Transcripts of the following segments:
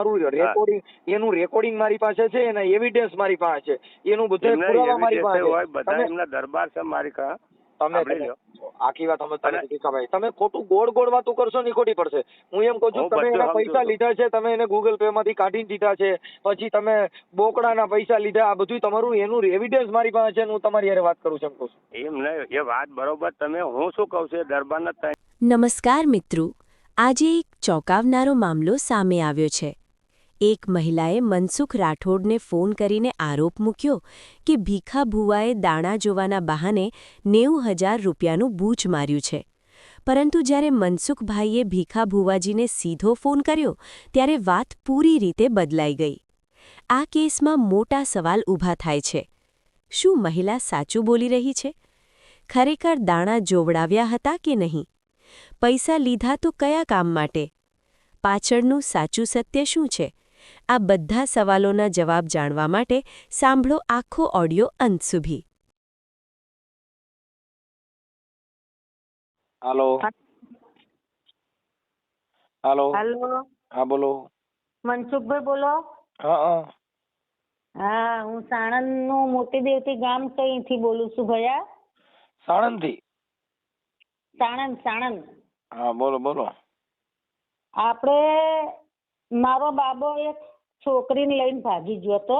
હા રેકોર્ડિંગ, એનું રેકોર્ડિંગ મારી પાસે છે, એના એવિડન્સ મારી પાસે છે, એનું બધું એમને પુરાવા એવી મારી રીતે પાસે હોય, છે. બધા તમે એમના દરબાર છે મારી કા તમે સાંભળી તમે લો. આખી વાત સમજતા અને નથી ભીખાભાઈ. તમે ખોટું ગોળ ગોળ વાતો કરશો ને ઈ ખોટી પડશે. હું એમ કહું છું હું કે તમે બધું એના સમજુ પૈસા છું. લીધા છે, તમે એને ગૂગલ પે માંથી કાઢીને દીધા છે, પછી તમે બોકડાના પૈસા લીધા, આ બધું તમારું એનું એવિડન્સ મારી પાસે છે, હું તમારી હારે વાત કરું છું એમ કહું છું. એમ નહીં, એ વાત બરોબર. તમે હું શું કહું છું, એ દરબારના ત્યાં નમસ્કાર મિત્રો, આજે એક ચોંકાવનારો મામલો સામે આવ્યો છે. એક મહિલાએ મનસુખ રાઠોડને ફોન કરીને આરોપ મૂક્યો કે ભીખા ભૂવાએ દાણા જોવાના બહાને 90,000 રૂપિયાનું બૂચ માર્યું છે. પરંતુ જ્યારે મનસુખભાઈએ ભીખા ભૂવાજીને સીધો ફોન કર્યો ત્યારે વાત પૂરી રીતે બદલાઈ ગઈ. આ કેસમાં મોટા સવાલ ઊભા થાય છે. શું મહિલા સાચું બોલી રહી છે? ખરેખર દાણા જોવડાવ્યા હતા કે નહીં? પૈસા લીધા તો કયા કામ માટે? પાછળનું સાચું સત્ય શું છે? આ બધા સવાલોના જવાબ જાણવા માટે સાંભળો આખો ઓડિયો અંત સુધી. હાલો હાલો. હાલો, હા બોલો. મનસુખભાઈ બોલો. હા હા, હું સાણંદ નું મોટી દેવતી ગામ કઈથી બોલું છું ભૈયા. સાણંદ થી. સાણંદ. હા બોલો બોલો. આપણે મારો બાબો એક છોકરીને લઈને ભાગી ગયો હતો.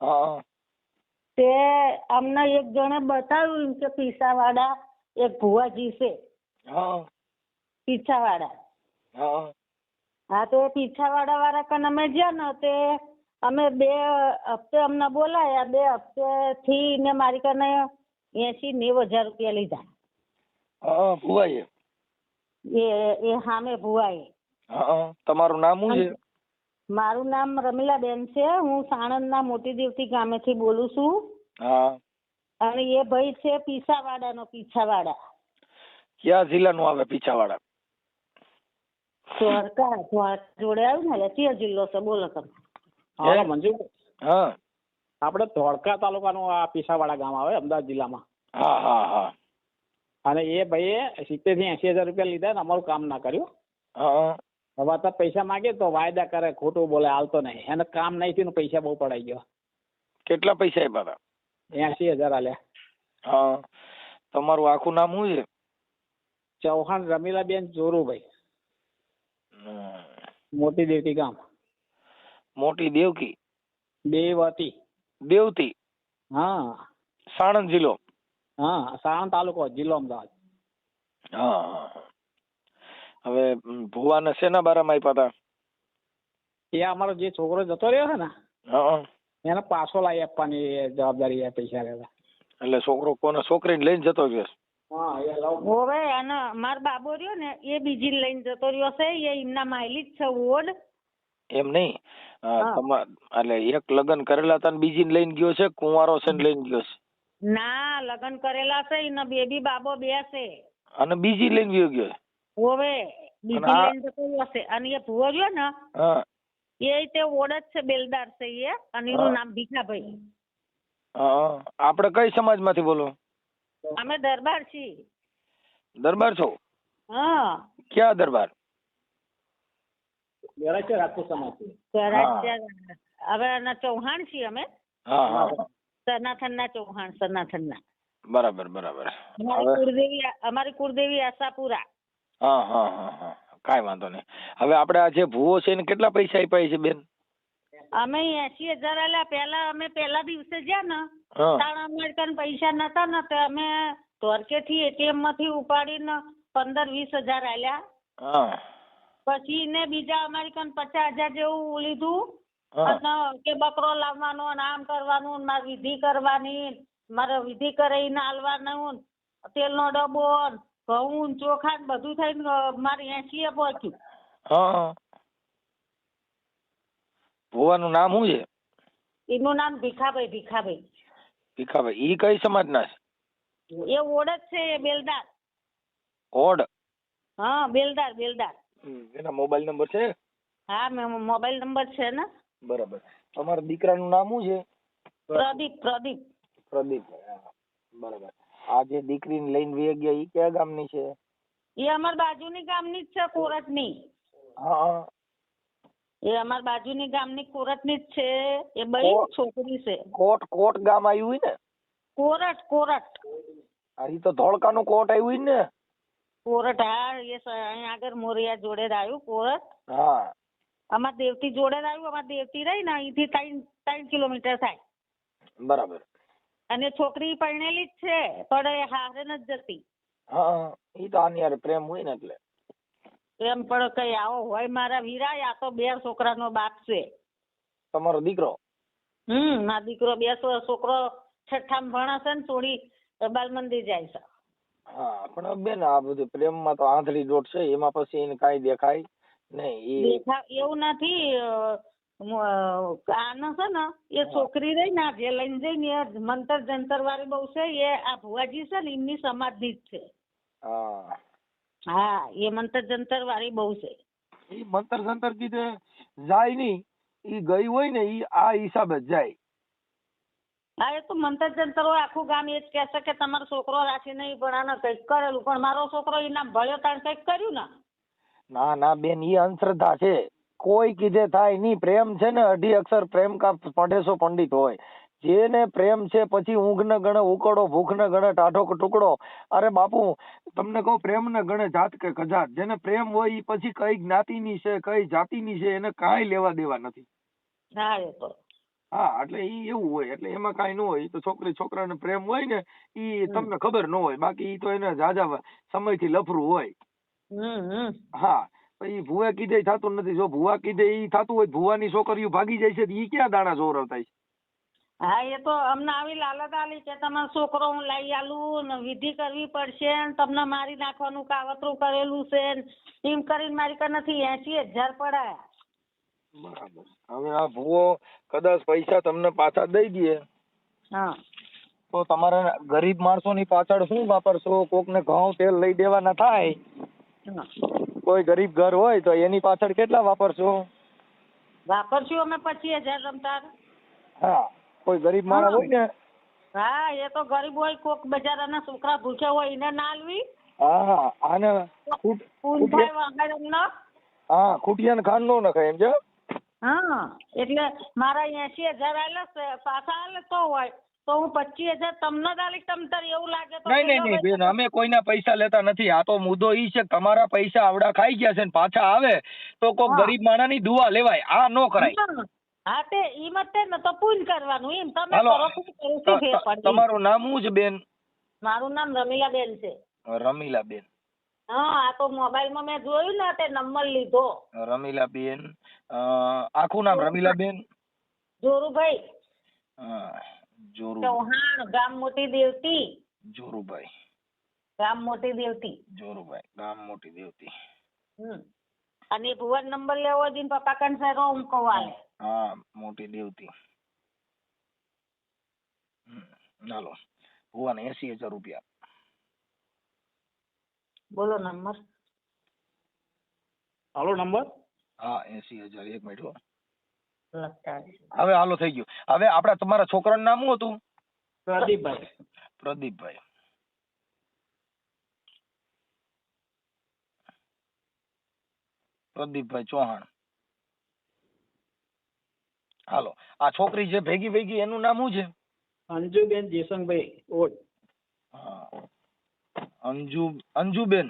હા તે અમને એક જણે બતાવ્યું કે પીસાવાડા એક ભુવાજી છે, હા પીછાવાડા. હા હા, તો પીછાવાડા વાળા કન અમે ગયા ને તે અમે 2 હપ્તે અમને બોલાયા. 2 હપ્તે થી ને મારી કને 80-90,000 રૂપિયા લીધા. હા ભુવાઈ. એ સામે ભુવાએ. હા, તમારું નામ શું છે? મારું નામ રમીલાબેન છે. હું સાણંદના મોટી દેવતી ગામેથી બોલું છું. હા. અને એ ભાઈ છે પીછાવાડાનો. પીછાવાડા કયા જિલ્લાનું આવે પીછાવાડા? દ્વારકા જોડે આવ્યું ને, એટલે જિલ્લો છે. બોલો તમે. હા મંજુ, હા આપણે ધોળકા તાલુકાનું આ પીસાવાડા ગામ આવે અમદાવાદ જિલ્લામાં. હા હા હા. અને એ ભાઈએ 70,000 થી 80,000 રૂપિયા લીધા ને અમારું કામ ના કર્યું. હા હવે તો પૈસા માગે તો વાયદા કરે, ખોટું બોલે, હાલતો નહીં. એને કામ નહીં થયું ને પૈસા બહુ પડાઈ ગયો. કેટલા પૈસા આપ્યા હતા? 80,000 આલ્યા. હા. તમારું આખું નામ શું છે? ચૌહાણ રમીલાબેન જોરુભાઈ, હમ. મોટી દેવતી ગામ. મોટી દેવકી. દેવતી. દેવતી. હા સાણંદ જિલ્લો. હા, સાણંદ તાલુકો, જિલ્લો અમદાવાદ. હા. હવે ભુવાને શેના બારામાં આપ્યા હતા? એ અમારો જે છોકરો જતો રહ્યો છે ને, હા. એને પાછો લાવી આપવાની જવાબદારી એ પૈસા લેવા. એટલે છોકરો કોને છોકરીને લઈને જતો ગયો? હા, એ લવ. હવે અને મારો બાબો રહ્યો ને એ બીજી લઈને જતો રહ્યો છે. એ એમના માયલી જ છે ઓડ. એમ નહીં, હા. એટલે એક લગ્ન કરેલા હતા ને બીજીને લઈને ગયો છે, કુંવારો છે ને લઈને ગયો છે? ના, લગ્ન કરેલા છે. એના બેબી બાબો 2 છે. અને બીજી લઈને ગયો છે? હવે બીજી લઈને જતો રહ્યો છે. અને એ ભૂવો રહ્યો ને હા એ તે ઓડ જ છે, બેલદાર છે એ. અને એનું નામ ભીખાભાઈ. હા. આપણે કઈ સમાજમાંથી બોલો? અમે દરબાર છીએ. દરબાર છો? હા. ક્યાં દરબાર? રાજપૂત સમાજ. હવે એના ચૌહાણ છીએ અમે. હા હા. સનાથનના ચૌહાણ, સનાથનના. બરાબર બરાબર. અમારી કુળદેવી આશાપુરા. હા હા હા હા. કાંઈ વાંધો નહીં. હવે આપણે આ જે ભૂવો છે એને કેટલા પૈસા આપ્યા છે બેન? અમે 80,000 આલ્યા. પહેલા દિવસે ગયા ને હા તાણ અમારે કન પૈસા નતા ને તો અમે ધોરકેથી એટીએમ માંથી ઉપાડીને 15-20,000 આલ્યા. હા પછી ને બીજા અમારી કન 50,000 જેવું લીધું. હા. અને કે બકરો લાવવાનો ને આમ કરવાનું, મારે વિધિ કરવાની, મારે વિધિ કરીને આલવાનું, તેલનો ડબ્બો, ઘઉં, ચોખા બધું થઈને મારે 80 પહોંચ્યું. હા. ભુવાનું નામ શું છે? એનું નામ ભીખાભાઈ. ભીખાભાઈ. ઈ કઈ સમાજના છે? એ ઓડ જ છે, એ બેલદાર. ઓડ? હા, બેલદાર. એના મોબાઈલ નંબર છે? હા, મોબાઈલ નંબર છે ને. બરાબર. તમારા દીકરાનું નામ શું છે? પ્રદીપ. બરાબર. આ જે દીકરીને લઈને વે ગયા ઈ કયા ગામની છે? એ અમાર બાજુની ગામની જ છે, કોરજની. હા. એ અમાર બાજુની ગામની કોરટની જ છે. એ બઈ છોકરી છે. કોટ ગામ આવ્યું હોય ને? કોરટ હા, ઈ તો ધોળકાનું કોટ આવ્યું હોય ને? કોરટ, હા. એ અહીંયા આગળ મોરિયા જોડે જ આવ્યું કોરટ. હા, અમાર દેવતી જોડે જ આવ્યું. અમાર દેવતી રહી ને અહીંથી 3 કિલોમીટર થાય. બરાબર. અને છોકરી પરણેલી જ છે, પણ એ હારે નથી જતી. હા, ઈ તો આની હારે પ્રેમ હોય ને એટલે. એમ પણ કઈ આવો હોય મારા વીરા. આ તો 2 છોકરાનો બાપ છે. તમારો દીકરો? મારો દીકરો 2 છોકરો 6ઠ્ઠામાં ભણે છે ને થોડી બાલ મંદિર જાય છે. હા, પણ બેન આ બધું પ્રેમમાં તો આંધળી દોટ છે, એમાં પછી એને કાંઈ દેખાય નહીં. એવું નથી. આનો છે ને એ છોકરી રહી ને જે લઈને જઈને એ મંતર જંતર વાળી બહુ છે. એ આ ભુવાજી છે ને એમની સમાજની જ છે. હા, હા, એ મંતર જંતર વાળી બહુ છે. ઈ મંતર જંતર કીધે જાય નહીં. ઈ ગઈ હોય ને ઈ આ હિસાબે જ જાય. હા, એ તો મંતર જંતર હોય. આખું ગામ એ જ કહેશે કે તમારો છોકરો રાખી નહીં પણ આને કંઈક કરેલું. પણ મારો છોકરો એના ભળ્યો તાણ કંઈક કર્યું ને. ના બેન, ઈ અંધશ્રદ્ધા છે. કોઈ કીધે થાય નહીં. પ્રેમ છે ને 2 અક્ષર પ્રેમ કા પઢેસો પંડિત હોય. જેને પ્રેમ છે પછી ઊંઘ ન ગણે ઉકળો, ભૂખ ન ગણે ટાઢો ટુકડો. અરે બાપુ, તમને કહું પ્રેમ ન ગણે જાત કે કજાત. જેને પ્રેમ હોય ઈ પછી કઈ જ્ઞાતિની છે કઈ જાતિની છે એને કાંઈ લેવા દેવા નથી. હા, એ તો હા, એટલે ઈ એવું હોય. એટલે એમાં કાંઈ ન હોય. ઈ તો છોકરી છોકરાને પ્રેમ હોય ને ઈ તમને ખબર ન હોય. બાકી ઈ તો એને જાજા સમયથી લફરું હોય. હા, પછી ભુવા કીધે થતું નથી. જો ભુવા કીધે ઈ થતું હોય, ભુવાની છોકરીઓ ભાગી જાય છે ઈ ક્યાં દાણા જોરવતા છે? હા, એ તો અમને આવી લાલચ આલી કે તમારો છોકરો હું લઈ આલું ને વિધિ કરવી પડશે ને તમને મારી નાખવાનું કાવતરું કરેલું છે એમ કરીને મારી કનેથી 80,000 પડાયા. બરાબર. હવે આ ભુવો કદાચ પૈસા તમને પાછા દઈ દે હા, તો તમારે ગરીબ માણસોની પાછળ શું વાપરશો? કોકને ઘઉં તેલ લઈ દેવાના થાય. કોઈ ગરીબ ઘર હોય તો એની પાછળ કેટલા વાપરશો? વાપરશું અમે 25,000 રમતા. હા, કોઈ ગરીબ માણસ હોય ને. હા, એ તો ગરીબ હોય. કોક બજારના છોકરા ભૂખ્યા હોય એને ના આલવી. હા, આને હા, ખૂટિયાને ખાંડ નો નખાય એમ છે. હા, એટલે મારા 80,000 આલે પાછા આલે તો હોય તો હું 25,000 તમને જ આલીશ. તમ તાર એવું લાગે તો નહીં બેન, અમે કોઈના પૈસા લેતા નથી. આ તો મુદ્દો ઈ છે કે તમારા પૈસા આવડા ખાઈ ગયા છે ને પાછા આવે તો કોક ગરીબ માણસની દુઆ લેવાય. આ નો કરાય. હા, તે ઈ મતે ને તો પૂન કરવાનું એમ. તમે કરો. તમારું નામ શું છે બેન? મારું નામ રમીલાબેન છે. રમીલાબેન. હા, આ તો મોબાઈલમાં મેં જોયું ને તે નંબર લીધો. રમીલાબેન, આખું નામ રમીલાબેન? જોરુભાઈ. હા, જોરુ ચૌહાણ, ગામ મોટી દેવતી. જોરુભાઈ. ગામ મોટી દેવતી. જોરુભાઈ, ગામ મોટી દેવતી. અને ભુવન નંબર લેવો હોય તો પપ્પા કંસારો હું કવાલે. હા, મોટી દેવતી. ચાલો, ભુવન 80,000 રૂપિયા. બોલો નંબર. હાલો નંબર. હા, 80,000. 1 મિનિટ. લખતા હવે હાલો થઈ ગયું. હવે આપડા તમારા છોકરાનું નામ શું હતું? પ્રદીપભાઈ. પ્રદીપભાઈ. પ્રદીપભાઈ ચૌહાણ. હાલો, આ છોકરી છે ભેગી એનું નામ શું છે? અંજુબેન જેસંગભાઈ ઓડ. હા, અંજુબેન.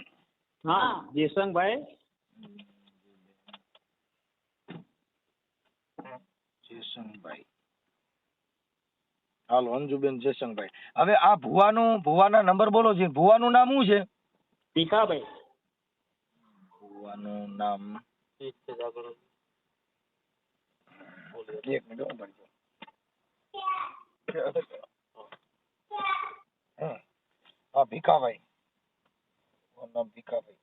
હા, જેસંગભાઈ. જેસંગભાઈ. હાલો, અંજુબેન જેસંગભાઈ. હવે આ ભુવાના નંબર બોલો છે. ભુવાનું નામ શું છે? ભીખાભાઈ. ભુવાનું નામ એક મિનિટ. હા, ભીખાભાઈ. નામ ભીખાભાઈ.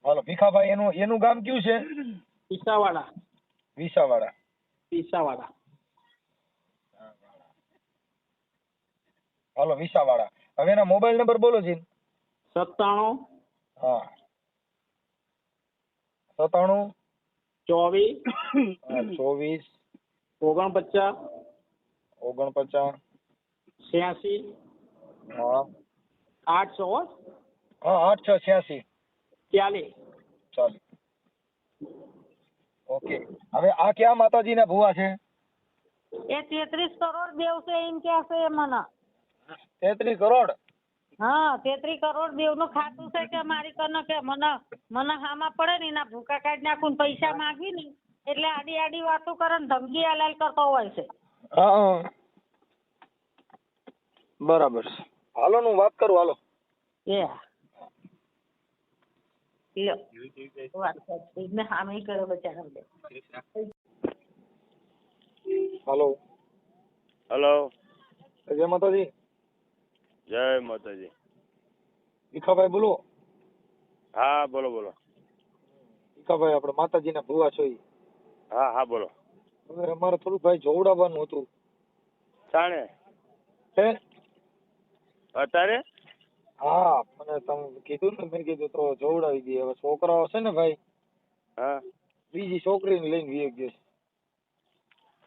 હાલો, ભીખાભાઈ એનું ગામ કયું છે? પીસાવાડા. વિસાવાડા. પીસાવાડા. હાલો, વિસાવાડા. હવે એના મોબાઈલ નંબર બોલો છે. 97. હા, 97 24 49 49 86 હા 800. હા 8686 40. ચાલો ઓકે. હવે આ ક્યાં માતાજીના ભુવા છે? એ 33 કરોડ દેવ છે એમ કે છે મને. 33 કરોડ? હા 33 કરોડ દેવનું ખાતું છે કે મારી કને કે મને હામાં પડે ને એના ભૂકા કાઢી નાખું ને પૈસા માંગવી ને એટલે આડી આડી વાતો કરે ને ધમકી હલાલ કરતો હોય છે. હા બરાબર છે. હાલો હું વાત કરું. હાલો એ લ્યો વાત કરી ને હામે કર્યો બચારા. Hello hello. જય માતાજી. જય માતાજી. ભીખાભાઈ બોલો. હા બોલો બોલો. ભીખાભાઈ આપણે માતાજીના ભુવા છો ઈ. હા હા બોલો. હવે અમારે થોડું ભાઈ જોવડાવવાનું હતું. શાણે? હે? અત્યારે? હા મને તમે કીધું ને, મેં કીધું તો જોવડાવી દઈએ. હવે છોકરાઓ છે ને ભાઈ, હા. બીજી છોકરીને લઈને વી ગયો છે.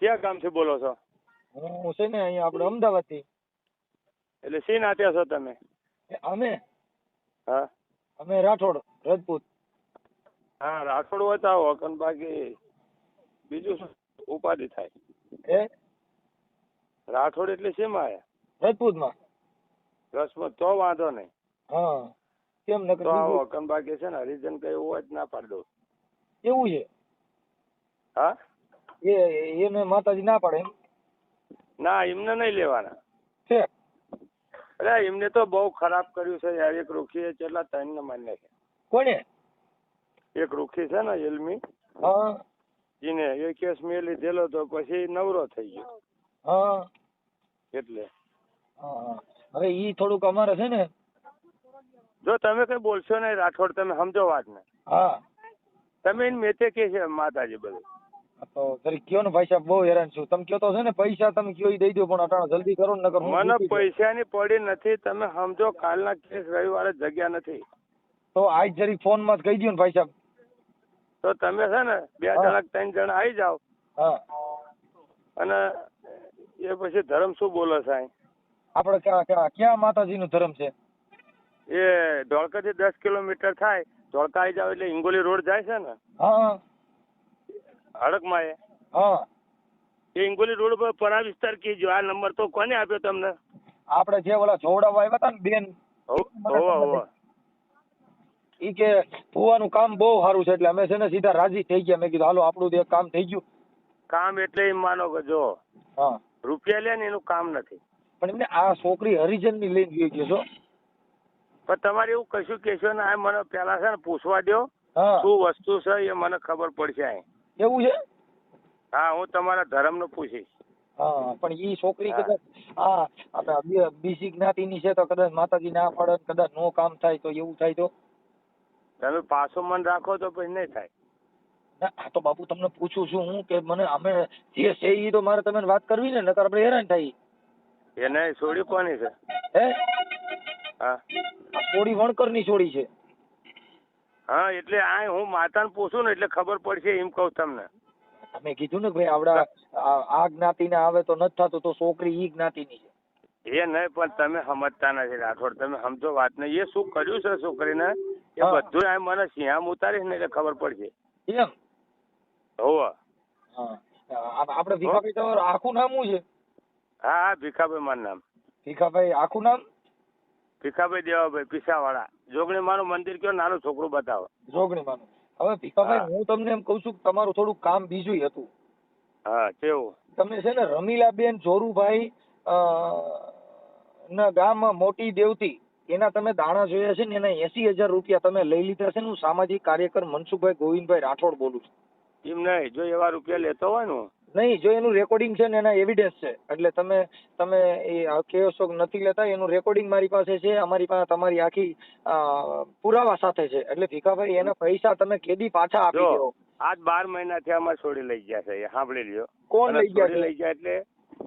ક્યાં ગામથી બોલો છો? હું છે ને અહીંયા આપણે અમદાવાદ થી. એટલે શી નાત્યા છો તમે? અમે હા અમે રાઠોડ રજપૂત. હા રાઠોડ હોય તો આવો, અકન બાકી બીજું શું ઉપાધિ થાય? હે? રાઠોડ એટલે શેમાં આયા? રજપૂતમાં. રસમત તો વાંધો નહીં. હા કેમ નકર તો આવો, બીજું અકન બાકી છે ને હરિજન કઈ હોય જ ના પાડી દઉં. કેવું છે? હા એને માતાજી ના પાડે એમ? ના એમને નહીં લેવાના. છે અરે એમને તો બહુ ખરાબ કર્યું છે યાર. એક રૂખી કેટલા 3 ને મારી નાખ્યા. કોને? એક રૂખી છે ને એલમી, હા એને એ કેસ મેં લીધેલો તો પછી નવરો થઈ ગયો હા એટલે. હા હવે ઈ થોડુંક અમારે છે ને. જો તમે કઈ બોલશો નહીં રાઠોડ, તમે સમજો વાત ને. હા તમે એને મેતે કે છે માતાજી બધું. તો જરી કયો ને ભાઈ સાહેબ, બહુ હેરાન છું. તમે કયો તો છે ને પૈસા તમે કયો ઈ દઈ દો, પણ અટાણે જલ્દી કરો ને નકર હું મને દુખી છું. પૈસાની પડી નથી, તમે સમજો. કાલના કેસ રવિવારે જગ્યા નથી. તો આજ જરી ફોન માં કહી દો ને ભાઈ સાહેબ. તો તમે છે ને 2 જણા 3 જણા આવી જાઓ. હા અને એ પછી ધર્મ શું બોલે સાહેબ? આપણે ક્યાં માતાજી નું ધર્મ છે? એ ધોળકા થી 10 કિલોમીટર થાય. ધોળકા આવી જાવ એટલે હિંગોલી રોડ જાય છે ને હા હડકમાં, હા એ હિંગોલી રોડ પર પરા વિસ્તાર કીજો. આ નંબર તો કોને આપ્યો તમને? આપણે જે ઓલા જોવડાવવા આવ્યા હતા ને બેન, હોવા ઈ કે ભુવાનું કામ બહુ સારું છે એટલે અમે છે ને સીધા રાજી થઈ ગયા. મેં કીધું હાલો આપણું એક કામ થઈ ગયું. કામ એટલે એમ માનો કે જો હા રૂપિયા લે ને એનું કામ નથી. પણ એમને આ છોકરી હરિજન ની લઈને ગઈ ગયો છો. પણ તમારે એવું કશું કહેશો ને, આ મને પેલા છે ને પૂછવા દો હા શું વસ્તુ છે એ મને ખબર પડશે. અહીં એવું છે? હા હું તમારા ધર્મ નું પૂછીશ. હા પણ ઈ છોકરી હા. કદાચ આપણે બીજી જ્ઞાતિની છે તો કદાચ માતાજી ના પાડે, કદાચ નો કામ થાય તો એવું થાય તો? તમે પાછું મન રાખો તો પછી નહીં થાય. ના આ તો બાપુ તમને પૂછું છું હું કે મને અમે જે છે ઈ તો મારે તમે વાત કરવી ને, નકર આપણે હેરાન થાય. એને છોડી કોની છે? હે હા આ થોડી વણકર ની છોડી છે. હા એટલે આ હું માતાને પૂછું ને એટલે ખબર પડશે એમ કહું તમને. તમે કીધું ને ભાઈ આવડા આ જ્ઞાતિ ના આવે તો નથી થતું, તો છોકરી ઈ જ્ઞાતિ ની છે. એ નહીં, પણ તમે સમજતા નથી રાઠોડ. તમે સમજો વાત ને. એ શું કર્યું છે છોકરીને એ બધું આ મને સિંહામ ઉતારીશ ને એટલે ખબર પડશે. એમ? હોવા હા આપણે ભીખાભાઈ તમારું આખું નામ શું છે? હા હા ભીખાભાઈ મારું નામ. ભીખાભાઈ આખું નામ? ભીખાભાઈ દેવાભાઈ પીસાવાળા. જોગણી મારું મંદિર કયો નાનું છોકરું બતાવો. જોગણી માનું. હવે ભીખાભાઈ હા. હું તમને એમ કઉ છું કે તમારું થોડું કામ બીજું હતું. હા કેવું? તમે છે ને રમીલાબેન જોરુભાઈ ના ગામ મોટી દેવતી, એના તમે દાણા જોયા છે ને, એના 80,000 રૂપિયા તમે લઈ લીધા છે ને. હું સામાજિક કાર્યકર મનસુખભાઈ ગોવિંદભાઈ રાઠોડ બોલું છું. એમ નહીં, જો એવા રૂપિયા લેતો હોય ને. નહીં, જો એનું રેકોર્ડિંગ છે ને એના એવિડન્સ છે. એટલે તમે એ કહો છો કે નથી લેતા, એનું રેકોર્ડિંગ મારી પાસે છે. અમારી પાસે તમારી આખી પુરાવા સાથે છે. એટલે ભીખાભાઈ એના પૈસા તમે કેદી પાછા આપી દો. જો આજ 12 મહિનાથી અમારે છોડી લઈ ગયા છે. એ સાંભળી લ્યો. કોણ લઈ ગયા છોડી લઈ ગયા એટલે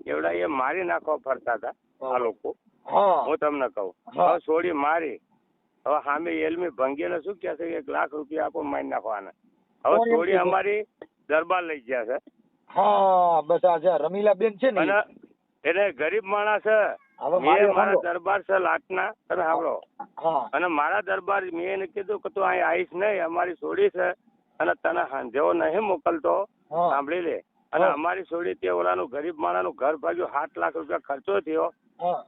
એવડા એ મારી નાખવા ફરતા હતા આ લોકો. હા હું તમને કહું, હા. હવે છોડી મારી. હવે સામે એલમી ભંગીને શું કહે છે, 1 લાખ રૂપિયા આપો મારી નાખવાના. હવે કોણ એમ છોડી કીધું? અમારી દરબાર લઈ ગયા છે. હા બસ આ રમીલાબેન છે ને અને એને ગરીબ માણસ છે. હવે મારા સાંભળો. દરબાર છે લાટના અને સાંભળો હા અને મારા દરબાર મેં એને કીધું કે તું અહીં આવીશ નહીં, અમારી છોડી છે અને તને હાંજેવો નહીં મોકલતો, હા. સાંભળી લે. અને હા. અમારી છોડી તે ઓલાનું ગરીબ માણસનું ઘર ભાગ્યું, 7 લાખ રૂપિયા ખર્ચો થયો હા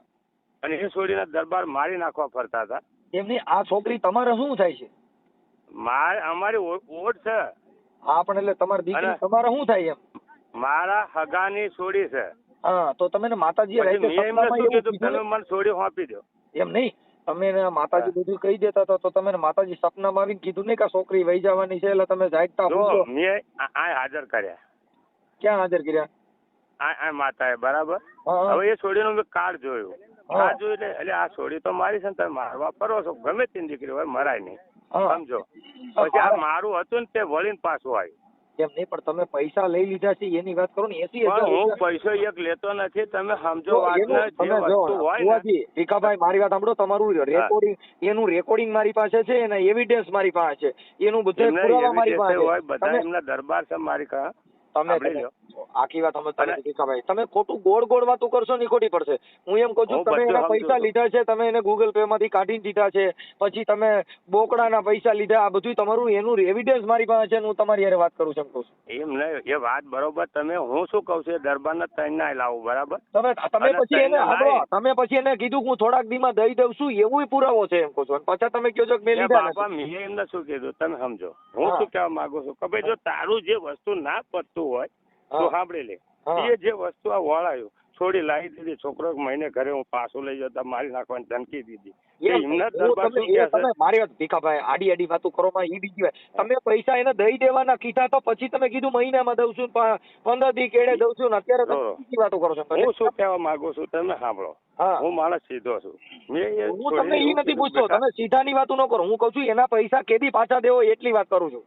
અને એ છોડીને દરબાર મારી નાખવા ફરતા હતા. એમની આ છોકરી તમારે શું થાય છે? અમારી ઓટ છે. હા પણ એટલે તમારી દીકરી અને- તમારે શું થાય એમ? મારા હગાની છોડી છે. હા તો તમે માતાજીએ પછી રાતે મેં એમને સપનામાં શું એવું કીધું, કીધું તમે મને છોડી સોંપી દો. એમ નહીં, તમે એને માતાજી બધું કહી દેતા હતા તો તમે માતાજી સપનામાં આવીને કીધું નહીં કે આ છોકરી વહી જવાની છે એટલે તમે જાગતા જો પૂછો? મેં આ હાજર કર્યા, ક્યાં હાજર કર્યા? આ માતાએ, બરાબર. હા. હવે એ છોડીનું મેં કાર્ડ જોયું. હા. કાર્ડ જોયું એટલે આ છોડી તો મારી છે ને, તમે મારવા ફરો છો, ગમે તેની દીકરી હોય, મરાય નહીં, હા. સમજો. પછી આ મારું હતું ને તે વળીને પાછું આવ્યું. એમ નહીં પણ તમે પૈસા લઈ લીધા છે એની વાત કરો ને. 80,000 પણ હું રૂપિયા. પૈસો એક લેતો નથી, તમે સમજો જો વાત એનું ને, જે તમે જો વસ્તુ હોય ને. ભુવાજી, ભીખાભાઈ મારી વાત સાંભળો. તમારું રેકોર્ડિંગ, એનું રેકોર્ડિંગ મારી પાસે છે, એના એવિડન્સ મારી પાસે છે, એનું બધું એમને પુરાવા મારી evidence પાસે હોય, છે. બધા તમે એમના દરબાર છે મારી પાસે. તમે સાંભળી લ્યો. આખી વાત સમજતા અને- નથી ભીખાભાઈ. તમે ખોટું ગોળ ગોળ વાતો કરશો ને ઈ ખોટી પડશે. હું એમ કહું છું હું તમે બધું એના સમજુ પૈસા છું. લીધા છે, તમે એને ગૂગલ પે માંથી કાઢીને દીધા છે, પછી તમે બોકડાના પૈસા લીધા, આ બધું તમારું એનું એવિડન્સ મારી પાસે છે. હું તમારી હારે વાત કરું છું એમ કહું છું. એમ નહીં, એ વાત બરોબર. તમે હું શું કહું છું, દરબારના ત્રણ ના લાવું, બરાબર. તમે અને પછી એને તઈને સાંભળો, લાવી. તમે પછી એને કીધું કે હું થોડાક દીમાં દઈ દઉં છું, એવું પુરાવો છે એમ કહું છું. અને પાછા તમે કહો છો કે મેં એ લીધા બાપા નથી. મેં એમને શું કીધું તમે સમજો. હું હા. શું કહેવા માંગુ છું કે ભાઈ જો તારું જે વસ્તુ ના પતતું હોય તો હા. સાંભળી લે. હા. એ જે વસ્તુ આ વળાયું, છોડી લાવી દીધી, છોકરો એક મહિને ઘરે હું પાછું લઈ જતા મારી નાખવાની ધમકી દીધી. એ એમ, એમના હું દરબાર તમે- શું કહે છે? તમે મારી વાત ભીખાભાઈ, આડી આડી વાતો કરો માં ઈ બીજી વાત. તમે પૈસા એને દઈ દેવાના કીધા તો પછી તમે કીધું મહિનામાં દઉં છું, 15 દી કેડે દઉં છું, ને અત્યારે તમે જો. બીજી વાતો કરો છો. હું શું કહેવા માંગુ છું તમે સાંભળો. હા. હું માણસ સીધો છું. મેં એ હું તમને છોડીને ઈ એવું નથી કીધું, પૂછતો, બેટા, તમે સીધાની વાતો ન કરો. હું કઉ છું એના પૈસા કેદી પાછા દેવો એટલી વાત કરું છું.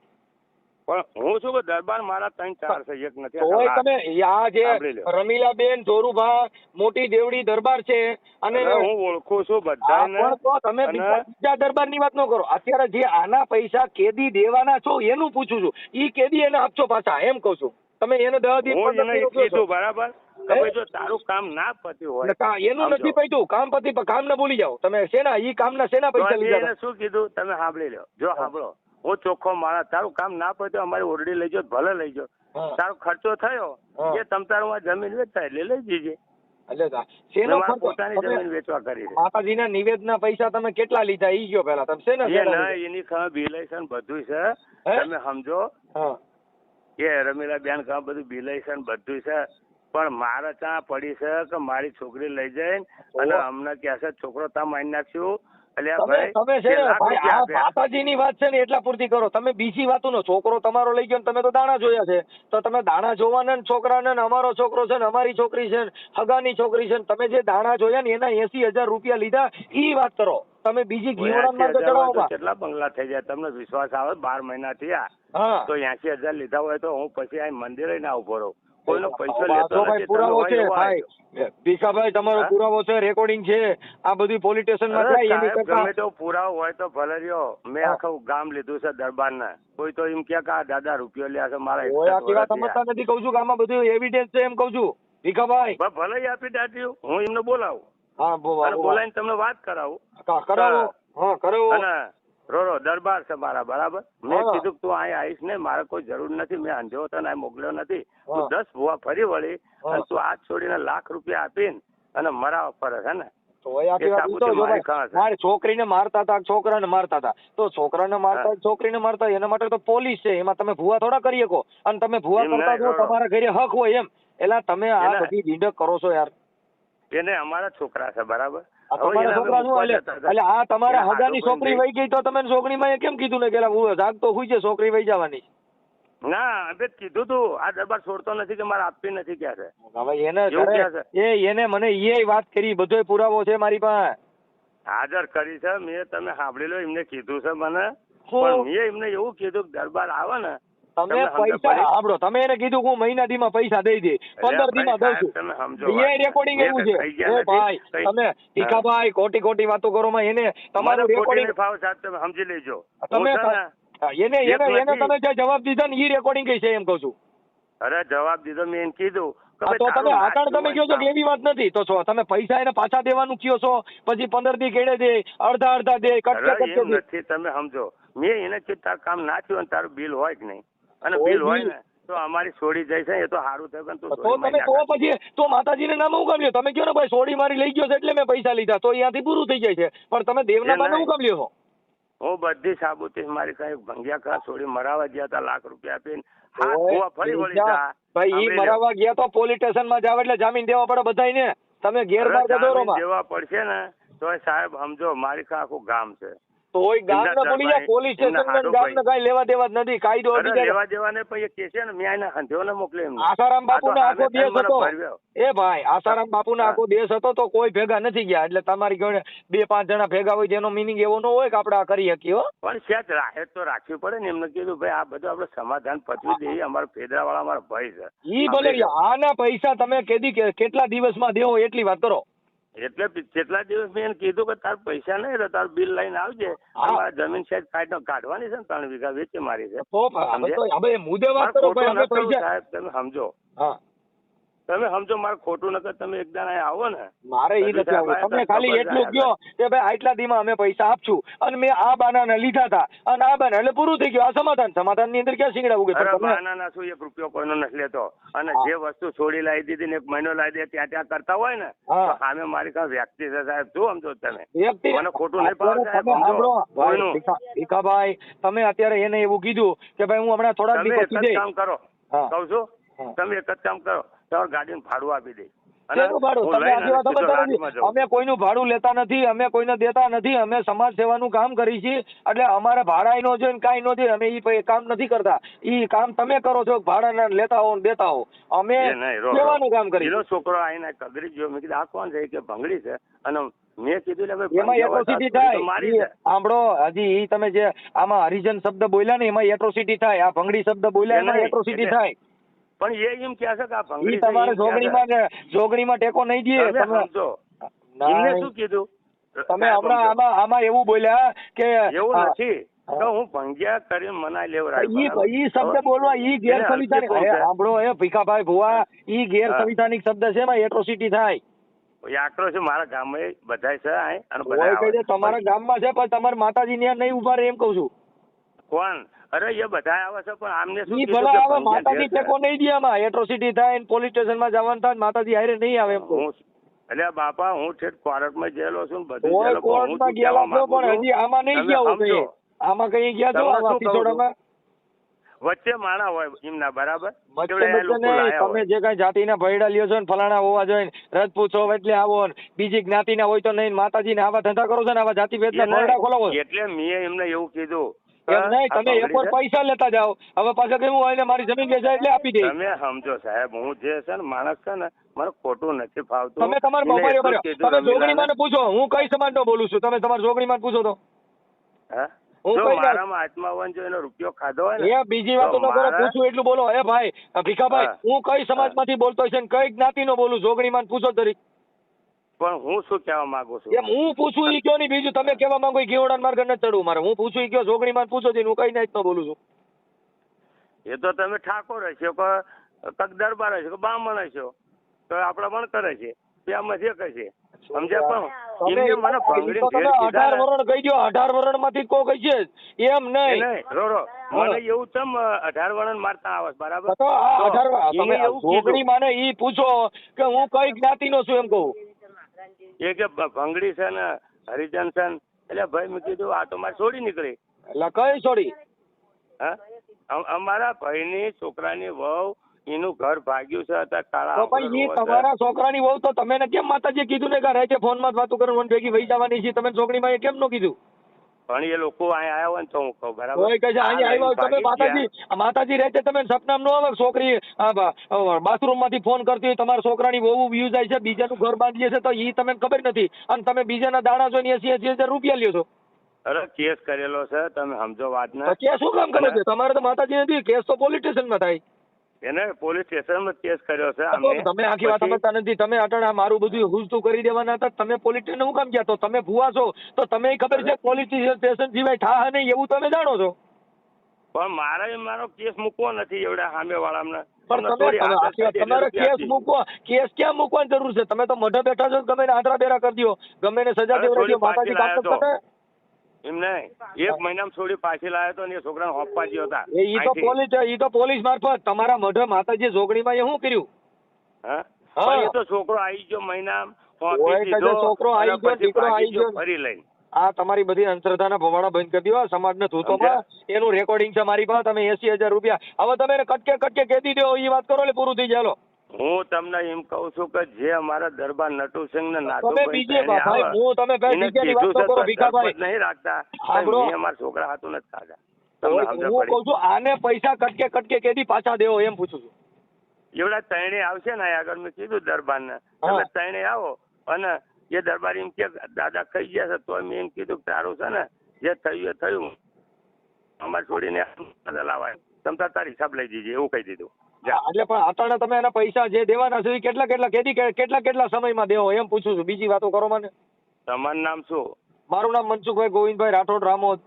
પણ હું શું કે દરબાર મારા 3-4 છે, એક નથી. તોય આખા તમે આ જે સાંભળી લ્યો. રમીલાબેન, જોરુભા, મોટી દેવડી દરબાર છે, અને અરે હું ઓળખું છું આ બધાને. પણ તો તમે અને- બીજા દરબારની વાત ન કરો. અત્યારે જે આના પૈસા કેદી દેવાના છો એનું પૂછું છું. ઈ કેદી એને આપશો પાછા એમ કઉ છું. તમે એને 10 દી હું 15 એને દી કીધું, રોક્યો છો. બરાબર, કે ભાઈ જો તારું કામ ના પત્યું હોય એનું સમજો. નથી પૈતું કામ પતિ કામ ને ભૂલી જાઓ તમે. શેના ઈ કામના શેના તો પૈસા મેં લીધા એને હતા? શું કીધું તમે સાંભળી લો. જો સાંભળો, હું ચોખ્ખો માણસ, તારું કામ ના પત્યું અમારી ઓરડી લઈ જાઓ, ભલે લઈ જાઓ. હા. તારો ખર્ચો થયો હા. એ તમ તારું જમીન વેચતા એટલે લઈ જજે. એટલે મેં શેનો મારા ખર્ચો? પોતાની તમે જમીન વેચવા કરી છે. માતાજીના નિવેદના પૈસા તમે કેટલા લીધા ઈ ગયો પેલા તમે શેના એ શેના ના લીધા? એની ખબર બિલાઈશન બધું છે. હે? તમે સમજો હા. કે રમીલા બેન ખબર બધું બિલાઈશન બધું છે. પણ મારે ત્યાં પડી છે કે મારી છોકરી લઈ જઈને અને અમને કહે છે છોકરો ત્યાં મારી નાખ્યું. એટલે આ તમે ભાઈ છે 2 ને લાખ ભાઈ રૂપિયા આ આપ્યા. માતાજીની વાત છે ને એટલા પૂરતી કરો. તમે બીજી વાતો નો છોકરો તમારો લઈ ગયો ને તમે તો દાણા જોયા છે, તો તમે દાણા જોવાના ને છોકરાને ને અમારો છોકરો છે ને અમારી છોકરી છે ને હગાની છોકરી છે ને તમે જે દાણા જોયા ને એના 80,000 રૂપિયા લીધા ઈ વાત કરો. તમે બીજી ઘીવડામાં માર્ગે 80,000 હોય તો ચડાવોમાં. કેટલા બંગલા થઈ જાય તમને વિશ્વાસ આવે? 12 મહિના થયા હા તો 80,000 લીધા હોય તો હું પછી આ મંદિરે ના ઉભો રહું. કોઈનો પૈસો લેતો વાંધો ભાઈ, નથી. પુરાવો તમે છે હોય એવો ભાઈ આવજો. ભીખાભાઈ, તમારો હા? પુરાવો છે, રેકોર્ડિંગ છે, આ બધું પોલીસ સ્ટેશનમાં અરે જાય એની સાહેબ, કરતા. ગમે તેવો પુરાવો હોય તો ભલે રહ્યો. મેં હા. આખું ગામ લીધું છે દરબારના. કોઈ તો એમ કે આ દાદા રૂપિયો લ્યા છે મારા ઓય 61 આખી વાત વર્ષ થયા. સમજતા નથી. કહું છું કે આમાં બધું એવિડન્સ છે એમ કહું છું ભીખાભાઈ. ભલે ઈ આપી દાટ્યું, હું એમને બોલાવું હા અને બોલાવીને તમને વાત કરાવું. કરાવો. હા કરાવો. અને રોરો દરબાર છે મારા, બરાબર. મેં હા. કીધું કે તું અહીં આવીશ ને, મારે કોઈ જરૂર નથી. મેં અંધેવો તને અહીં મોકલ્યો નથી. હા. તું 10 ભુવા ફરી વળી હા. અને તું હાથ છોડીને લાખ રૂપિયા આપીને અને મરાવા ફરે છે ને. તો ઓય આખી એ વાત સાબુતે ઈ તો જો મારી ભાઈ, ખાણ છે. મારી છોકરીને મારતા હતા, છોકરાને મારતા હતા, તો છોકરાને મારતા હા. છોકરીને મારતા એના માટે તો પોલીસ છે. એમાં તમે ભુવા થોડા કરી શકો. અને તમે ભુવા એમ કરતા નહીં, જો બરોબર. તમારા ઘરે હક હોય એમ. એટલે તમે આ એને- બધી ઝીંડક કરો છો યાર. એને અમારા છોકરા છે, બરાબર. આ હવે તમારા એને છોકરા અમે શું મૂકવા એટલે જતા હતા. એટલે આ તમારા એને હગાની હાડું છોકરી બાંધી- વહી ગઈ તો તમે છોકરીમાં કેમ કીધું ને કે જાગતો હુઈ છે છોકરી વહી જવાની? ના હવે કીધું તું આ દરબાર છોડતો નથી કે મારે આપવી નથી ક્યાં છે. હવે એને એવું ઘરે- ક્યાં છે? એને મને એ વાત કરી, બધોય પુરાવો છે મારી પાસે. હાજર કરી છે મેં. તમે સાંભળી લો, એમને કીધું છે મને. શું? પણ મેં એમને એવું કીધું કે દરબાર આવે ને તમે તમને સમજ પૈસા પડી? સાંભળો, તમે એને કીધું કે હું મહિના દીમાં પૈસા દઈ દે, 15 દીમાં દઉં છું. તમે સમજો એ વાત. રેકોર્ડિંગ મેં એવું કઈ છે. કહી ગયા એ નથી. ભાઈ કઈ- તમે ભીખાભાઈ ખોટી વાતો કરો માં એને મને તમારું ખોટી રેકોર્ડિંગ નહીં ફાવે સાહેબ, તમે સમજી લેજો. તમે હું છે ને, એને એક એને એને નથી. તમે જે જવાબ દીધા ને એ રેકોર્ડિંગ કઈ છે એમ કહું છું. અરે જવાબ દીધો મેં એને કીધું કે હા, તો ભાઈ તમે તારું આટાણ તમે નાચવું કહો છો હોય કે એવી વાત નથી તો છો તમે પૈસા એને પાછા દેવાનું કયો છો, પછી 15 દી કેડે દે, અડધા દે, કટકે અરે કટકે એમ દે. નથી, તમે સમજો મેં એને કીધું તારું કામ ના થયું અને તારું બિલ હોય કે નહીં, અને કોઈ બિલ હોય બિલ- ને તો અમારી છોડી જાય છે, એ તો સારું થયું કે તું તો છોડી તમે મારી તો નાખ. પછી તો માતાજીને નામ હું કામ લ્યો? તમે કહો ને ભાઈ સોડી મારી લઈ ગયો છે એટલે મેં પૈસા લીધા, તો અહીંયાથી પૂરું થઈ જાય છે. પણ તમે દેવના એ બાને નહીં. હું કામ લ્યો છો? હું બધી સાબુતી મારી કઈ ભંગ્યા કા છોડી મરાવા ગયા હતા, લાખ રૂપિયા આપીને હાથ ઓય, ગોવા ફરી વળી બીજા- જા. ભાઈ ઈ સાંભળી લ્યો. મરાવા ગયા તો પોલીસ સ્ટેશનમાં જાવ એટલે જામીન દેવા પડે બધાયને. તમે ગેરમાર્ગે અરે જામીન દોરોમાં દેવા પડશે ને તોય સાહેબ સમજો મારી કા આખું ગામ છે. તો ઓય ગામ એમના ને બોલી જાય દરબારી, પોલીસ એમના સ્ટેશન ગામ ને હાડુભાઈ. કઈ લેવા દેવા જ નથી, કાયદો અરે અડી જાય. લેવા દેવાને પછી કે છે ને મેં આને હંધ્યો ને મોકલી એમને. આસારામ બાપુને આ તો આખો સામે દેશ મને હતો. ભરવ્યો. એ ભાઈ આસારામ બાપુને હા. આખો દેશ હતો તો કોઈ ભેગા નથી ગયા. એટલે તમારી જોડે 2-5 જણા ભેગા હોય તેનો મિનિંગ એવો ન હોય કે આપણે આ કરી શકીએ. હો પણ સેજ રાહત તો રાખવી પડે ને. એમને કીધું ભાઈ આ બધું આપણે સમાધાન પતવી દઈએ, અમારા ફેદરા વાળા અમારા ભાઈ છે. ઈ ભલે આપણે આના પૈસા તમે કેટલા દિવસમાં દેવો એટલી વાત કરો. એટલે કેટલા દિવસ મેં એને કીધું કે તાર પૈસા નહીં રહે, તાર બિલ લઈને આવજે, હા. અમારે જમીન સાઈડ કાઢવાની છે ને 3 વીઘા વેચી મારી છે. તો હવે મુદ્દે વાત મારે કરો ખોટું ભાઈ. અમે ન કરવું, પૈસા સાહેબ તમે સમજો. હા તમે સમજો મારે ખોટું નકર તમે એક દાડા અહીંયા આવો ને. મારે ઈ નથી આવવું. તમે ખાલી એટલું કહો કે ભાઈ આટલા દીમાં અમે પૈસા આપશું અને મેં આ બાનાને લીધા હતા અને આ બાના એટલે પૂરું થઈ ગયું. આ સમાધાન ની અંદર ક્યાં શીંગડા ઉગે? અરે પણ તમે બાના શું 1 રૂપિયો કોઈનો નથી લેતો, અને હા. જે વસ્તુ છોડી લાવી દીધી ને 1 મહિનો લાવી દે ત્યાં કરતા હોય ને હા. તો સામે મારી કાં વ્યક્તિ છે સાહેબ, શું સમજો તમે? વ્યક્તિ મને ખોટું નહીં પાડે સાહેબ, તમે સમજો. સાંભળો ભાઈ, કોઈનું. ભીખાભાઈ તમે અત્યારે એને એવું કીધું કે ભાઈ હું હમણાં થોડાક તમે દિવસ એક જ સુધી કામ કરો, હા. કહું છું હા. તમે એક જ કામ કરો, તમારે ગાડીનું ભાડું આપી દે. અને શેનું ભાડું? હું તમે લઈને આટલી વાત સીધો સમજતા લાડમાં નથી. જાઉં. અમે કોઈનું ભાડું લેતા નથી, અમે કોઈને દેતા નથી. અમે સમાજ સેવાનું કામ કરી છીએ એટલે અમારે ભાડા નો જોઈએ કાંઈ નો જોઈએ. અમે ઈ કામ નથી કરતા. ઈ કામ તમે કરો છો, ભાડા લેતા હો ને દેતા હો. અમે એ નહીં, રો, સેવાનું કામ કરી. પેલો છોકરો આવીને કગરી ગયો, મેં કીધું આ કોણ છે? કે ભંગડી છે. અને મેં કીધું એટલે ભાઈ એમાં ભંગ્યા હોય તો એટ્રોસિટી આ થાય. તો મારી ઈ છે. સાંભળો, હજી ઈ તમે જે આમાં હરિજન શબ્દ બોલ્યા ને એમાં એટ્રોસિટી થાય. આ ભંગડી શબ્દ બોલ્યા એ એમાં નહીં, એટ્રોસિટી એટલે થાય. પણ એ એમ કહે છે કે આ ભંગડી ઈ છે, તમારે એમ કહે છે. જોગણીમાં ટેકો નહીં દે. તમે તમે સમજો. ના, એમને શું કીધું? તમે સાહેબ હમણાં સમજો. આમાં એવું બોલ્યા કે એવું હા, નથી હા. કે હું ભંગ્યા કરીને મનાઈ લેવડાવ્યો. ઈ શબ્દ બોલવા ઈ ગેરસંવિધાનિક. સાંભળો એ ભીખાભાઈ ભુવા, ઈ ગેરસંવિધાનિક શબ્દ છે. એમાં એટ્રોસિટી થાય. આક્રો છે મારા ગામમાં બધાય છે આય, અને હોય બધા કહી દે આવે. તમારા ગામમાં છે પણ તમારા માતાજી ત્યાં નહીં ઉભા રહે એમ કહું છું. કોણ? અરે એ બધા આવે છે પણ આમને શું ઈ કીધું ભલે કે આવે, ભંગ્યા માતાજી ઘેર છે. ટેકો નહીં દે. આમાં એટ્રોસિટી થાય ને પોલીસ સ્ટેશનમાં જવાનું થાય ને માતાજી હારે નહીં આવે એમ કહું. હું એટલે બાપા હું ઠેઠ કોર્ટમાં ગયેલો છું ને બધું કોઈ ગયેલો, પણ હું કોર્ટમાં શું કહેવા ગયેલા છો માંગુ પણ છું, હજી આમાં નહીં તમે ગયા હો સમજો. કઈ. આમાં કઈ ગયા છો તમને આમાં શું કહું છું? એપિસોડમાં? વચ્ચે માણા હોય એમના બરાબર. વચ્ચે એવડે આ વચ્ચે લોકો નહીં. લાયા તમે હોય. જે કઈ જાતિના ભયડા લ્યો છો ને ફલાણા હોવા જોઈએ ને રજપૂત છો એટલે આવો ને બીજી જ્ઞાતિના હોય તો નહીં. માતાજીને આવા ધંધા કરો છો ને આવા જાતિ ભેદના એ નહીં, ભરડા ખોલાવો છો. એટલે મેં એમને એવું કીધું એમ નહીં, આ તમે ભંગડી એકવાર છે. પૈસા લેતા જાઓ. હવે પાછા કેવું હોય ને મારી જમીન વેચાય એટલે આપી દે. તમે સમજો સાહેબ, હું જે છે ને માણસ છે ને મને ખોટું નથી ફાવતું. તમે તમારા એને બપારીઓ એટલું કર્યો. કીધું તમે રમીલાને. જોગણીમાંને પૂછો હું કઈ સમાજનો બોલું છું. તમે તમારા જોગણીમાં પૂછો તો હા? હું જો કઈ મારામાં આત્મા હોય ને જો એનો રૂપિયો ખાધો હોય ને એ બીજી વાતો તો ન કરો. મારા- પૂછું એટલું બોલો. એ ભાઈ ભીખાભાઈ, હા. હું કઈ સમાજમાંથી બોલતો છે ને કઈ જ્ઞાતિનો બોલું? જોગણીમાં પૂછો તરી. પણ હું શું કહેવા માંગુ છું? એમ હું પૂછું ઈ કયો નહીં. બીજું તમે કેવા માંગો ઈ ઘેવડાને માર્ગ નથી ચડવું મારે. હું પૂછું ઈ કયો જોગણીમાં પૂછો છે હું કઈ નાઈટ નો બોલું છું. એ તો તમે ઠાકોર હશો કે કક દરબાર હશો કે બ્રાહ્મણ હશો તો આપડા વણકર છે ત્યાંમાં જે કહેશે સમજ્યા. પણ એમને મને ભંગડીને ઘેર કીધા 18 ને. વરણ કહી દો. 18 વરણ માંથી કોઈ કહી છે એમ એ નહીં. નહીં, રોરો મને એવું ચમ 18 વરણ મારતા આવે બરાબર. તો આ તો 18 એને તમે એવું કીધું. જોગણી માને ઈ પૂછો કે હું કઈ જ્ઞાતિનો છું એમ કહું. એ કે ભંગડી છે ને હરિજન છે ને. એટલે ભાઈ મેં કીધું આ તો મારે છોડી નીકળી. એટલે કઈ છોડી? હા, અમારા ભાઈની છોકરાની વહુ એનું ઘર ભાગ્યું છે અત્યારે કાળા તો પણ ઈ આંગળો છે. તમારા છોકરાની વહુ તો તમે ને કેમ માતાજી કીધું ને કે રાતે ફોનમાં જ વાતો કરીને ભેગી વહી જવાની છે? તમે છોકરીમાં એ કેમ નો કીધું? પણ એ લોકો અહીંયા આવ્યા હોય ને તો હું કહું બરાબર. કોઈ કહે છે અહીંયા આવ્યા હોય તમે માતાજી રહેતે તમે સપનામાં નો આવે છોકરી બાથરૂમ માંથી ફોન કરતી હોય તમારા છોકરાની વહુ વ્યુ જાય છે બીજાનું ઘર બાંધીએ છે તો ઈ તમને ખબર નથી અને તમે બીજાના દાણા જોઈને 80,000 રૂપિયા લ્યો છો. અરે કેસ કરેલો છે તમે સમજો વાત ને. તો કેસ શું કામ કરો છો? તમારે તો માતાજી નથી. કેસ તો પોલીસ સ્ટેશનમાં થાય. એને પોલીસ સ્ટેશનમાં કેસ કર્યો છે તો અમે. તમે આખી વાત સમજતા નથી. તમે અટણ મારું બધું હુજતું કરી દેવાના હતા. તમે પોલીસ સ્ટેશન હું કામ ગયા? તો તમે ભૂવા છો તો તમે ખબર છે પોલીસ સ્ટેશન સિવાય ઠાહ નહીં એવું તમે જાણો છો. પણ મારે મારો કેસ મૂકવો નથી એવડા સામે વાળાને. પણ તમને તમે થોડી આદત સાચી વાત, હતી એટલે તમારે રૂપિયા કેસ આપી. મૂકવા, કેસ ક્યાં મૂકવાની જરૂર છે? તમે તો મઢે બેઠા છો, ગમે એને આંતરા બેરા કરી દો, ગમે એને સજા અરે દેવડાવી થોડી દો, માતાજી કામ પાછી નથી કરતા? એમ નહીં, એક મહિનામાં છોડી પાછી લાવ્યો તો ને એ છોકરાને હોપવા ગયો હતા ઈ તો પોલીસ મારફત તમારા મઢે માતાજી જોગણીમાં એ શું કર્યું? હા હા. પણ એ તો છોકરો આવી ગયો મહિનામાં હોય હોપી કે જે દીધો છોકરો અને આવી ગયો, પછી દીકરો ભાગી આવી ગયો ગયો. ફરી લઈને. આ તમારી બધી અંધશ્રદ્ધાના ભવાડા બંધ કરી દો, સમાજને ધૂતોમાં. એનું રેકોર્ડિંગ છે મારી પાસે, તમે 80,000 રૂપિયા હવે તમે એને કટકે કટકે કહી દો, એ વાત કરો એટલે પૂરું થઈ જાય. હું તમને એમ કહું છું કે જે અમારા દરબાર નટુસિંહ ને તમે બીજે ભાઈ, હું તમે ભાઈ બીજાની વાત તો કરો ભીખાભાઈ. નહીં રાખતા સાંભળો. મેં અમારા છોકરા હાથું નથી ખાધા. તમને સમજ હું પડી? કહું છું આને પૈસા કટકે કટકે કેદી પાછા દેવો એમ પૂછું છું. એવડા ત્રણે આવશે ને આગળ મેં કીધું દરબારને તમે ત્રણે આવો અને એ દરબાર એમ કે દાદા ખાઈ ગયા છે તો મેં એમ કીધું કે તારું છે ને જે થયું એ થયું, અમારે છોડીને લાવાય તમે તાર હિસાબ લઈ દીજે એવું કહી દીધું. એટલે પણ અત્યારે તમે એના પૈસા જે દેવાના છે એ કેટલા સમયમાં દેવો એમ પૂછું છું, બીજી વાતો કરો મને. તમારું નામ શું? મારું નામ મનસુખભાઈ ગોવિંદભાઈ રાઠોડ રામોદ.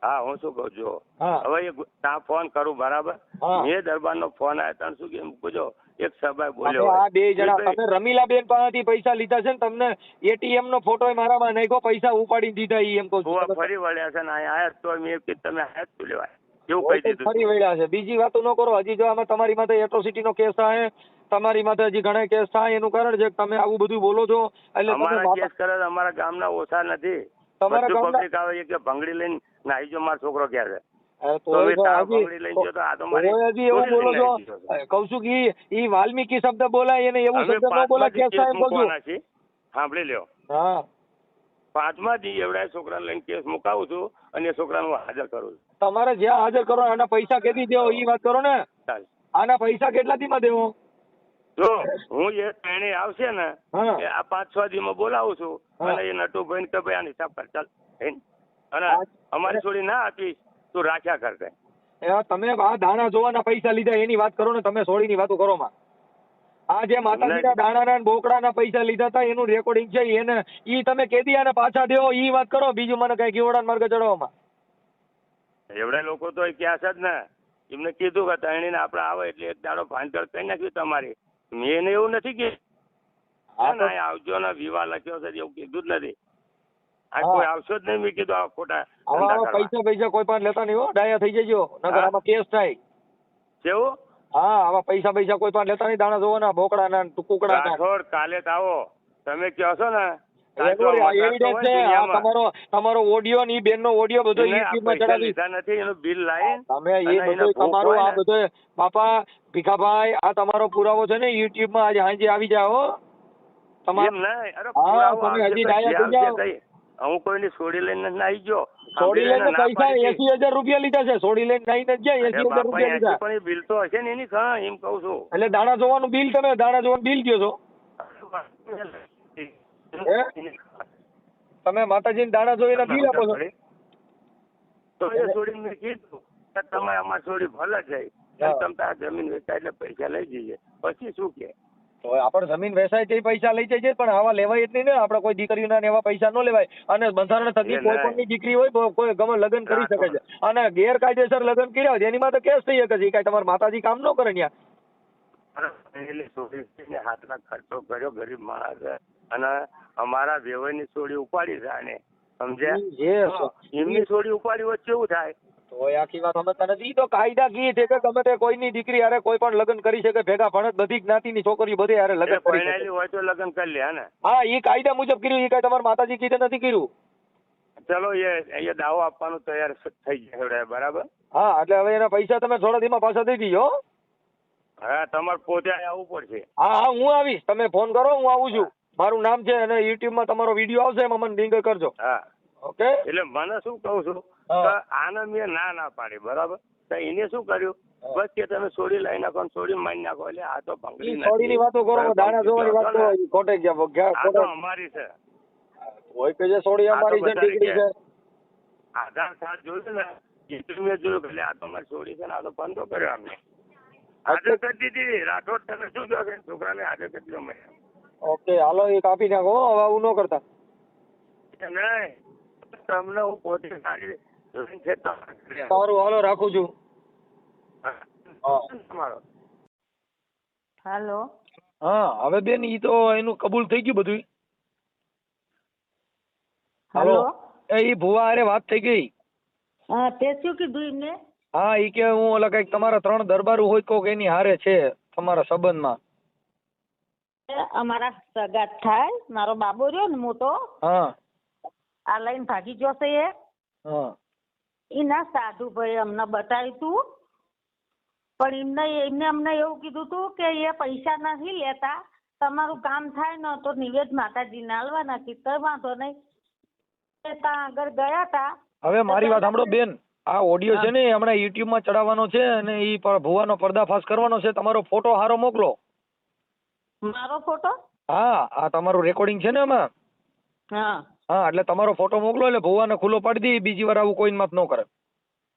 હા હું શું કહું છું હા. હવે એ ત્યાં ફોન કરું બરાબર, હા. મેં દરબારનો ફોન આવ્યો તને શું કેમ પૂછો એક સભાએ તમે બોલ્યો આ બે જણા હોય. તમે રમીલાબેન પાસેથી પૈસા લીધા છે ને, તમને એટીએમ નો ફોટો મારામાં નાખ્યો, પૈસા ઉપાડી દીધા ઈ એમ કહું ભુવા છું. ફરી વળ્યા છે ને અહીંયા આયા તો મેં કીધું તમે આયા જ શું લેવાય એવું હોય કહી તો ફરી દીધું. વળ્યા છે, બીજી વાતો ન કરો. હજી જો આમાં તમારી માથે એટ્રોસિટી નો કેસ થાય, તમારી માથે હજી ઘણા કેસ થાય, એનું કારણ છે કે તમે આવું બધું બોલો છો. એટલે તમે અમારા કેસ કરે તો અમારા ગામના ઓછા નથી. તમારા બધું ગામના- પબ્લિક આવે કે ભંગડી લઈને નાઈ જો મારો છોકરો ક્યાં છે તો તો મેં તાવ હજી ભંગડી લઈને ગયો તો આ તો મારી હજી એવું ચોરી બોલો લઈને છો. આવી ગયો છે. કહું છું કે ઈ વાલ્મીકી શબ્દ બોલાય એને એવું અમે શબ્દ ન બોલાય, પાંચમાંથી કેસ થાય કેસ એમ કહું છું. મૂકવાના છીએ. સાંભળી લ્યો, હા, 5મા દી એવડા છોકરાને લઈને કેસ મુકાવું છું અને એ છોકરાને હું હાજર કરું છું. તમારે જ્યાં હાજર કરો આના પૈસા કેદી દેવો ઈ વાત કરો ને. ચાલ. આના પૈસા કેટલા દીમાં દેવો? જો હું એ ત્રણે આવશે ને હા. એ આ 5-6 દીમાં બોલાવું છું હા. અને એ નટુભાઈ કે ભાઈ આનો હિસાબ કર ચાલ હેન. અને અમારી છોડી ના આપીશ તું રાખ્યા કરશે. તમે આ દાણા જોવાના પૈસા લીધા એની વાત કરો ને, તમે સોળીની વાતો કરો માં. આ જે માતાજીના દાણાના ને બોકડાના પૈસા લીધા હતા એનું રેકોર્ડિંગ છે, એને ઈ તમે કેદી આને પાછા દેવો ઈ વાત કરો, બીજું મને કઈ ગીવડાના માર્ગે ચડાવવામાં. એવડા લોકો તો ક્યાં છે જ ને, એમને કીધું કે ત્રણેયને આપણે આવે એટલે એક દાડો ભાંડર કરી નાખ્યું તમારી. મેં એને એવું નથી કે આવજો ને વિવાહ લખ્યો છે એવું કીધું જ નથી. આ કોઈ આવશો જ નહીં. મેં કીધું આ ખોટા ધંધા કરવા. પૈસા કોઈ પણ લેતા નહીં હો, ડાયા થઈ જજો નકર આમાં કેસ થાય. કેવું? હા, આવા પૈસા કોઈ પણ લેતા નહીં, દાણા જોવાના બોકડાના કુકડાના. રાઠોડ કાલે જ આવો તમે કહો છો ને એવિડન્સ છે આ તમારો ઓડિયો ને ઈ બેન નો ઓડિયો બધો YouTube માં ચડાવી લીધા નથી એનું બિલ લાવી તમે એ બધું તમારું આ બધું બાપા ભીખાભાઈ આ તમારો પુરાવો છે ને YouTube માં આજે હાંજે આવી જાય હો એમ નહીં. અરે હા, પુરાવો તમે આવશે હજી તો ડાયા જે થઈ આવશે કઈ. હું કોઈની છોડી લઈને નથી આવી ગયો. છોડી લઈને ના પૈસા પાડી 80,000 રૂપિયા લીધા છે, છોડી લઈને નહીં નથી ગયા, 80,000 બાપા, રૂપિયા લીધા. પણ એ બિલ તો હશે ને એની એમ કહું છું. એટલે દાણા જોવાનું બિલ, તમે દાણા જોવાનું બિલ કયો છો? તમે માતાજીને દાણા જોઈને બિલ આપો છો? તો એ છોડીને મેં કીધું કે તમે અમારી છોડી ભલે જાય તમે તારા જમીન વેચાય એટલે પૈસા લઈ જઈએ પછી શું કે. તો આપણે જમીન વેચાય તે પૈસા લઈ જઈએ, પણ આવા લેવાય જ નહીં ને. આપણે કોઈ દીકરીઓના ને એવા પૈસા ન લેવાય. અને બંધારણ થકી કોઈ પણની દીકરી હોય કોઈ ગમે લગ્ન કરી શકે છે, અને ગેરકાયદેસર લગ્ન કર્યા હોય એની માં તો કેસ થઈ શકે છે. કઈ તમારે માતાજી કામ ન કરે ત્યાં. હાથના ખર્ચો કર્યો, ગરીબ માણસ અને અમારા વેવાઈની છોડી ઉપાડી છે આને સમજ્યા. એમની છોડી ઉપાડી વચ્ચે કેવું થાય? તો આખી વાત સમજતા નથી. ઈ તો કાયદા કી છે કે ગમે તે કોઈની દીકરી હારે કોઈ પણ લગ્ન કરી શકે, ભેગા ભણત બધી જ્ઞાતિની છોકરીઓ બધે હારે લગ્ન કરી શકે. હોય તો લગ્ન કરી લે ને. હા, ઈ કાયદા મુજબ કર્યું, ઈ કઈ તમારે માતાજી કીધે નથી કર્યું. ચલો એ દાવો આપવાનું તૈયાર થઈ જાય બરાબર. હા, એટલે હવે એના પૈસા તમે થોડા દીમાં પાછા દઈ દીજો. હા, તમારે પોતે આવવું પડશે. હા, હું આવીશ, તમે ફોન કરો, હું આવું છું. મારું નામ છે અને YouTube માં તમારો વિડીયો આવશે, એમાં મને લિંક કરજો. હા, ઓકે. એટલે મને શું કહું છું આને મેં ના પાડી બરાબર, તો એને શું કર્યું બસ કે તમે છોડી લઈ નાખો છોડી મારી નાખો. એટલે આ તો ભંગડી છોડીની વાતો કરો, દાણા જોવાની વાત કરો, ખોટે ગયા અમારી છે. હોય કે જે છોડી અમારી છે, દીકરી છે. આધાર કાર્ડ જોયું ને એટલું મેં જોયું એટલે આ તો અમારી છોડી છે ને આ તો બંધો કર્યો અમને હાજર કરી દીધી. રાઠોડ તમે શું કહો છો છોકરાને હાજર કરી દીધો મેં. ઓકે, હાલો એ કાપી નાખો, હવે આવું ન કરતા. નહીં તમને હું પોતે સારી સારું, હાલો રાખું છું. તમારો હાલો. હા હવે બેન ઈ તો એનું કબૂલ થઈ ગયું બધું. હાલો. હાલો. ઈ ભુવા હારે વાત થઈ ગઈ. હા, તે શું કીધું એમને? હા ઈ કે હું ઓલા કઈક તમારા 3 દરબારું હોય કોક એની હારે છે તમારા સંબંધમાં. અમારા સગા થાય, મારો બાબો રહ્યો ને મોટો, હા આ લઈને ભાગી જશે એ. હા એના સાધુ ભાઈ અમને બતાવ્યું તું, પણ એમને અમને એવું કીધું તું કે એ પૈસા નથી લેતા, તમારું કામ થાય ને તો નિવેદ માતાજીને આલવાના. કીધું વાંધો નહીં. એ ત્યાં આગળ ગયા તા. હવે મારી વાત સાંભળો બેન, આ ઓડિયો છે ને એ હમણાં YouTube માં ચડાવવાનો છે અને ઈ ભુવાનો પર્દાફાશ કરવાનો છે. તમારો ફોટો હારો મોકલો. મારો ફોટો? હા આ તમારું રેકોર્ડિંગ છે ને એમાં. હા હા એટલે તમારો ફોટો મોકલો એટલે ભુવાને ખુલ્લો પાડી દે, બીજી વાર આવું કોઈ માફ ન કરે.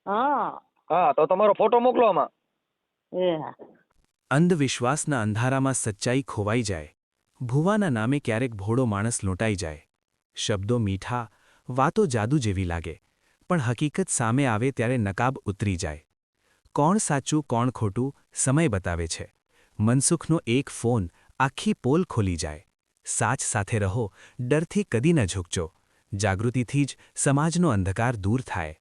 હા હા તો તમારો ફોટો મોકલો આમાં. એ હા. અંધવિશ્વાસના અંધારામાં સચ્ચાઈ ખોવાઈ જાય. ભુવાના નામે ક્યારેક ભોળો માણસ લૂંટાઈ જાય. શબ્દો મીઠા, વાતો જાદુ જેવી લાગે, પણ હકીકત સામે આવે ત્યારે નકાબ ઉતરી જાય. કોણ સાચું કોણ ખોટું સમય બતાવે છે. મનસુખનો એક ફોન આખી પોલ ખોલી જાય. સાચ સાથે રહો, ડરથી કદી ન ઝૂકજો. જાગૃતિથી જ સમાજનો અંધકાર દૂર થાય.